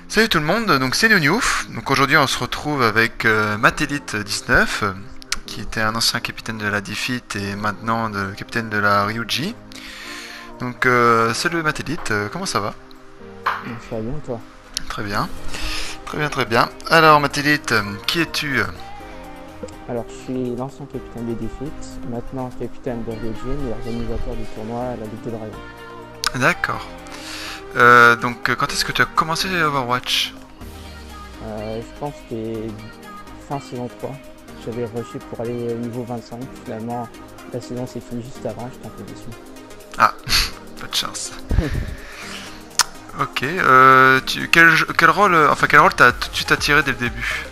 Salut tout le monde, donc c'est Nouniouf. Donc aujourd'hui on se retrouve avec Matelite19, qui était un ancien capitaine de la Defeat et maintenant capitaine de la Ryuji. Donc salut Matelite, comment ça va? Ça va bien, toi? Très bien, très bien, très bien. Alors Matelite, qui es-tu? Alors, je suis l'ancien capitaine des Defeats, maintenant capitaine de Ryujin et organisateur du tournoi à la Ligue des Dragons. D'accord. Donc quand est-ce que tu as commencé Overwatch? Je pense que c'était fin saison 3. J'avais rushé pour aller au niveau 25. Finalement, la saison s'est finie juste avant, j'étais un peu déçu. Ah, pas de chance. Ok, quel rôle t'as tout de suite attiré dès le début?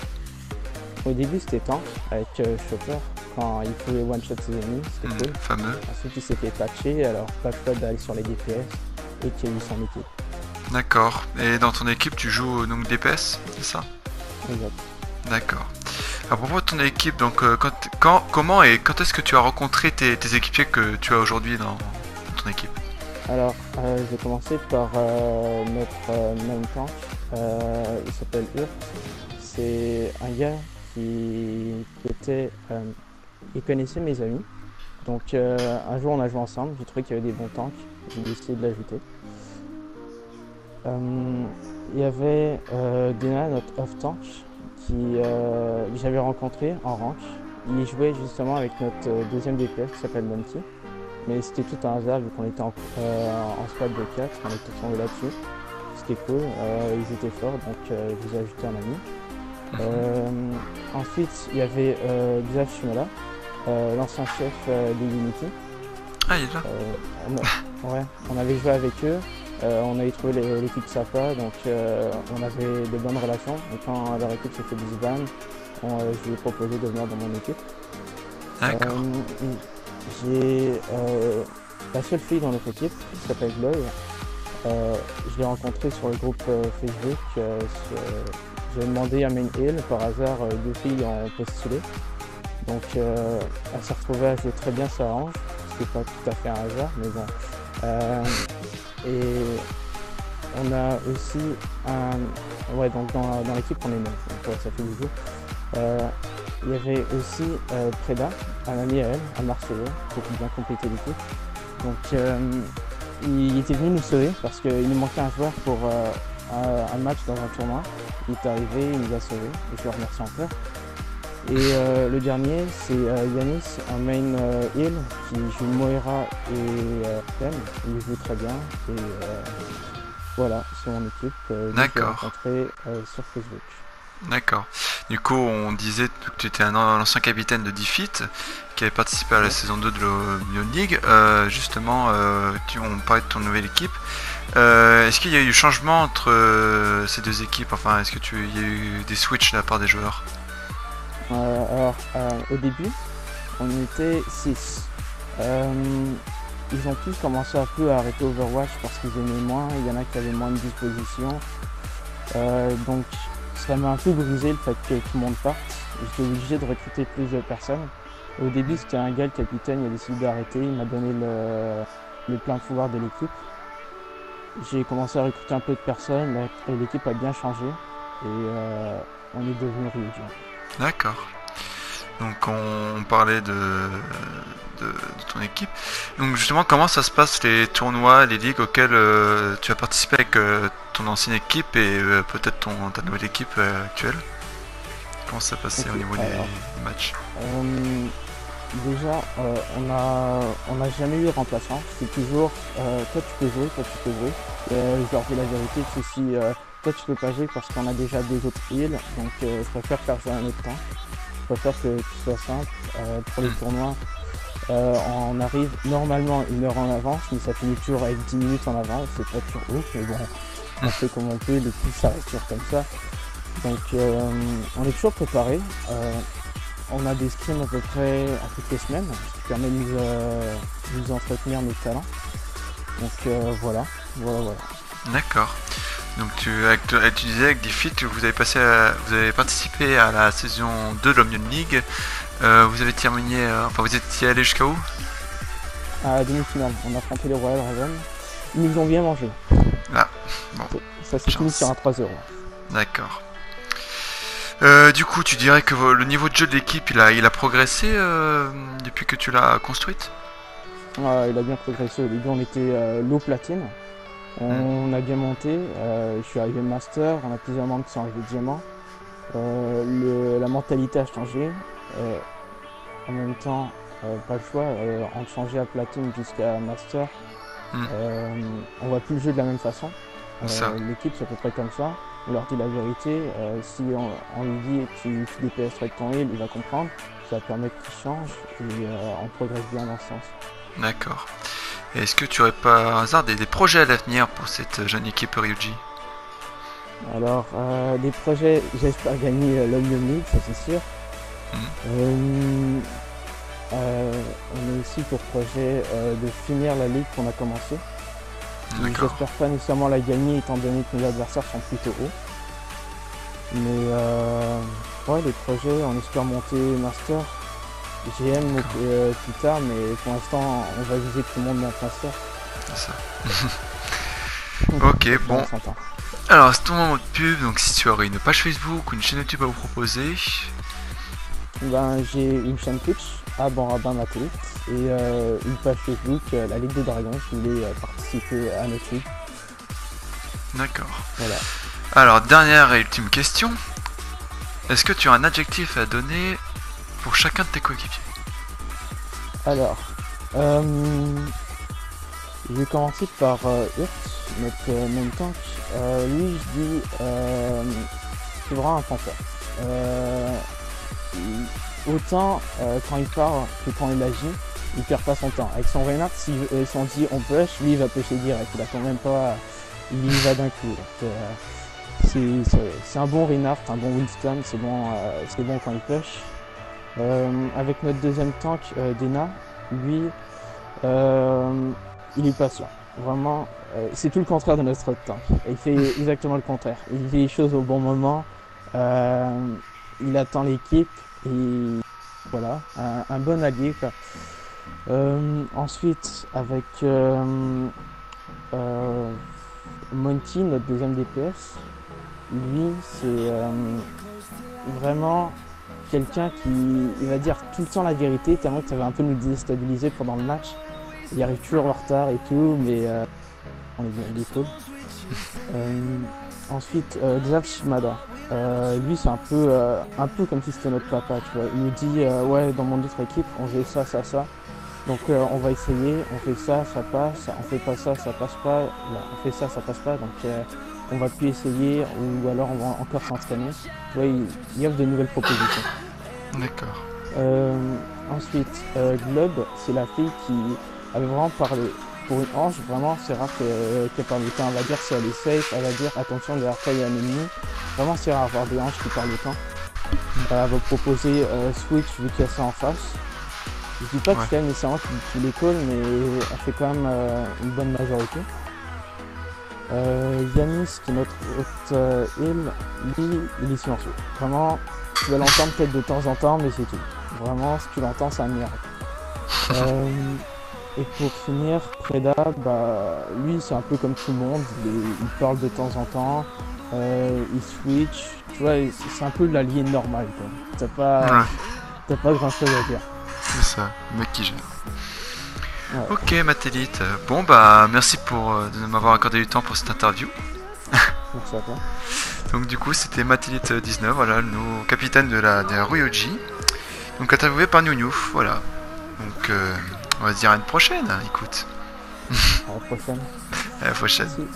Au début, c'était tank avec Chopper. Quand il pouvait one-shot ses ennemis, c'était cool. Fameux. Ensuite, il s'est fait patcher, alors pas le choix d'aller sur les DPS et qu'il y a eu son équipe. D'accord. Et dans ton équipe, tu joues donc DPS, c'est ça? Exact. D'accord. À propos de ton équipe, donc comment et quand est-ce que tu as rencontré tes équipiers que tu as aujourd'hui dans ton équipe? Alors, je vais commencer par notre main tank. Il s'appelle Ur. C'est un gars qui était. Il connaissait mes amis. Donc, un jour, on a joué ensemble. J'ai trouvé qu'il y avait des bons tanks. J'ai décidé de l'ajouter. Il y avait Dena, notre off-tank, que j'avais rencontré en rank. Il jouait justement avec notre deuxième DPS qui s'appelle Monty. Mais c'était tout un hasard vu qu'on était en squad de 4, on était tombé là-dessus. C'était cool, ils étaient forts donc je vous ai ajouté un ami. Ensuite il y avait Xav Shimala, l'ancien chef de Unity. Ah, il est là. Ouais, on avait joué avec eux, on avait trouvé l'équipe sympa donc on avait de bonnes relations. Et quand leur équipe s'est fait disband, je lui ai proposé de venir dans mon équipe. D'accord. J'ai la seule fille dans notre équipe qui s'appelle Gloy. Je l'ai rencontrée sur le groupe Facebook. J'ai demandé à Main Hill, par hasard, deux filles ont postulé. Donc elle s'est retrouvée à jouer très bien sa hanche. C'était pas tout à fait un hasard, mais bon. Et on a aussi un. Ouais, donc dans l'équipe on est 9, donc ouais, ça fait du jeu. Il y avait aussi Preda, un ami à elle, un Marseillais, pour bien compléter l'équipe. Donc il était venu nous sauver parce qu'il nous manquait un joueur pour un match dans un tournoi. Il est arrivé, il nous a sauvés et je le remercie encore. Et le dernier, c'est Yanis, un main heal qui joue Moira et Pen. Il joue très bien et voilà, c'est mon équipe. Je l'ai rencontré sur Facebook. D'accord. Du coup, on disait que tu étais un ancien capitaine de Defeat qui avait participé à la saison 2 de l'Union League. Justement, on parlait de ton nouvelle équipe. Est-ce qu'il y a eu changement entre ces deux équipes? Enfin, est-ce qu'il y a eu des switches de la part des joueurs? Alors, au début, on était 6. Ils ont tous commencé un peu à arrêter Overwatch parce qu'ils aimaient moins. Il y en a qui avaient moins de disposition. Donc, ça m'a un peu brisé le fait que tout le monde parte. J'étais obligé de recruter plus de personnes. Au début, c'était un gars, le capitaine, il a décidé d'arrêter. Il m'a donné le plein pouvoir de l'équipe. J'ai commencé à recruter un peu de personnes et l'équipe a bien changé. Et on est devenu Ryujin. D'accord. Donc on parlait de ton équipe. Donc justement, comment ça se passe les tournois, les ligues auxquelles tu as participé avec ton ancienne équipe et peut-être ta nouvelle équipe actuelle? Comment ça passait au niveau des matchs? Déjà, on n'a jamais eu de remplaçant. C'est toujours toi tu peux jouer, toi tu peux jouer. Je leur dis la vérité, c'est si toi tu peux pas jouer parce qu'on a déjà deux autres heals. Donc je préfère faire jouer un autre temps. Je préfère que ce soit simple. Pour les tournois, on arrive normalement une heure en avance, mais ça finit toujours avec 10 minutes en avance. C'est pas toujours ouf, mais bon, on fait comme on peut, le coup ça reste toujours comme ça. Donc on est toujours préparé. On a des scrims à peu près à toutes les semaines, ce qui permet de nous entretenir nos talents. Donc voilà. D'accord. Donc tu disais avec Defeat, vous avez participé à la saison 2 de l'Omnium League. Vous avez terminé, vous étiez allé jusqu'à où? À la demi-finale, on a affronté les Royal Raven. Ils nous ont bien mangé. Ah, bon. Ça s'est fini sur un 3-0. D'accord. Du coup, tu dirais que le niveau de jeu de l'équipe, il a progressé depuis que tu l'as construite? Il a bien progressé. Au début, on était low platine. Hmm. On a bien monté. Je suis arrivé master. On a plusieurs membres qui sont arrivés diamant. La mentalité a changé. Euh, En même temps, pas le choix. On changeait à platine jusqu'à master. Hmm. On voit plus le jeu de la même façon. Ça, L'équipe, c'est à peu près comme ça. On leur dit la vérité. Si on lui dit tu DPS avec ton heal, il va comprendre. Ça va permettre qu'il change et on progresse bien dans ce sens. d'accord. Et est-ce que tu aurais par hasard des projets à l'avenir pour cette jeune équipe Ryuji? Alors, des projets, j'espère gagner l'Omnium League, ça c'est sûr. Hmm. On a aussi pour projet de finir la ligue qu'on a commencé. D'accord. J'espère pas nécessairement la gagner étant donné que nos adversaires sont plutôt hauts. Mais ouais, les projets, on espère monter Master. GM plus tard, mais pour l'instant, on va viser que tout le monde monte Master. C'est ça. Ok, On bon. s'entend. Alors, c'est ton moment de pub, donc si tu aurais une page Facebook ou une chaîne YouTube à vous proposer. Ben, j'ai une chaîne Twitch, Banrabin Matélite, et une page Facebook, la Ligue des Dragons, si vous voulez participer à notre ligue. D'accord. Voilà. Alors, dernière et ultime question. Est-ce que tu as un adjectif à donner pour chacun de tes coéquipiers? Alors, je vais commencer par Hurt, notre main tank. Lui, je dis, c'est vraiment un fanfare. Autant quand il part que quand il agit, il perd pas son temps. Avec son Reinhardt, si on dit on push, lui il va pusher direct. Il attend même pas, il y va d'un coup. C'est un bon Reinhardt, un bon Winston, c'est bon quand il push. Avec notre deuxième tank, Dena, lui, il est patient. Vraiment, c'est tout le contraire de notre autre tank. Il fait exactement le contraire. Il fait les choses au bon moment. Il attend l'équipe et voilà, un bon allié quoi. Ensuite, avec Monty, notre deuxième DPS, lui, c'est vraiment quelqu'un qui il va dire tout le temps la vérité, tellement que ça va un peu nous déstabiliser pendant le match. Il arrive toujours en retard et tout, mais on est bien, il est cool. Ensuite, Xav Shimada. Lui, c'est un peu comme si c'était notre papa, tu vois. Il nous dit, ouais, dans mon autre équipe, on faisait ça, ça, ça. Donc, on va essayer, on fait ça, ça passe. On fait pas ça, ça passe pas. Là, on fait ça, ça passe pas. Donc, on va plus essayer, ou alors on va encore s'entraîner. Tu vois, il offre de nouvelles propositions. D'accord. Ensuite, Globe, c'est la fille qui avait vraiment parlé. Pour une ange, vraiment, c'est rare qu'elle parle autant. Elle va dire si elle est safe, elle va dire attention, derrière toi il y a un ennemi. Vraiment, c'est rare d'avoir des anges qui parlent autant. Elle va proposer Switch vu qu'il y a ça en face. Je dis pas que c'est elle nécessairement qui les colle, mais elle fait quand même une bonne majorité. Yanis, qui est notre haute heal, lui, il est silencieux. Vraiment, tu vas l'entendre peut-être de temps en temps, mais c'est tout. Vraiment, si tu l'entends, c'est un miracle. Et pour finir, Preda, bah, lui c'est un peu comme tout le monde, il parle de temps en temps, il switch, tu vois, c'est un peu l'allié normal quoi. T'as pas grand chose à dire. C'est ça, le mec qui gère. Ouais. Ok, Matélite. Bon, bah, merci de m'avoir accordé du temps pour cette interview. Merci à toi. Donc, du coup, c'était Matélite 19, voilà, nos capitaines de la Ryoji. Donc, interviewé par New, voilà. Donc, on va se dire à une prochaine, écoute. À la prochaine. À la prochaine. Merci.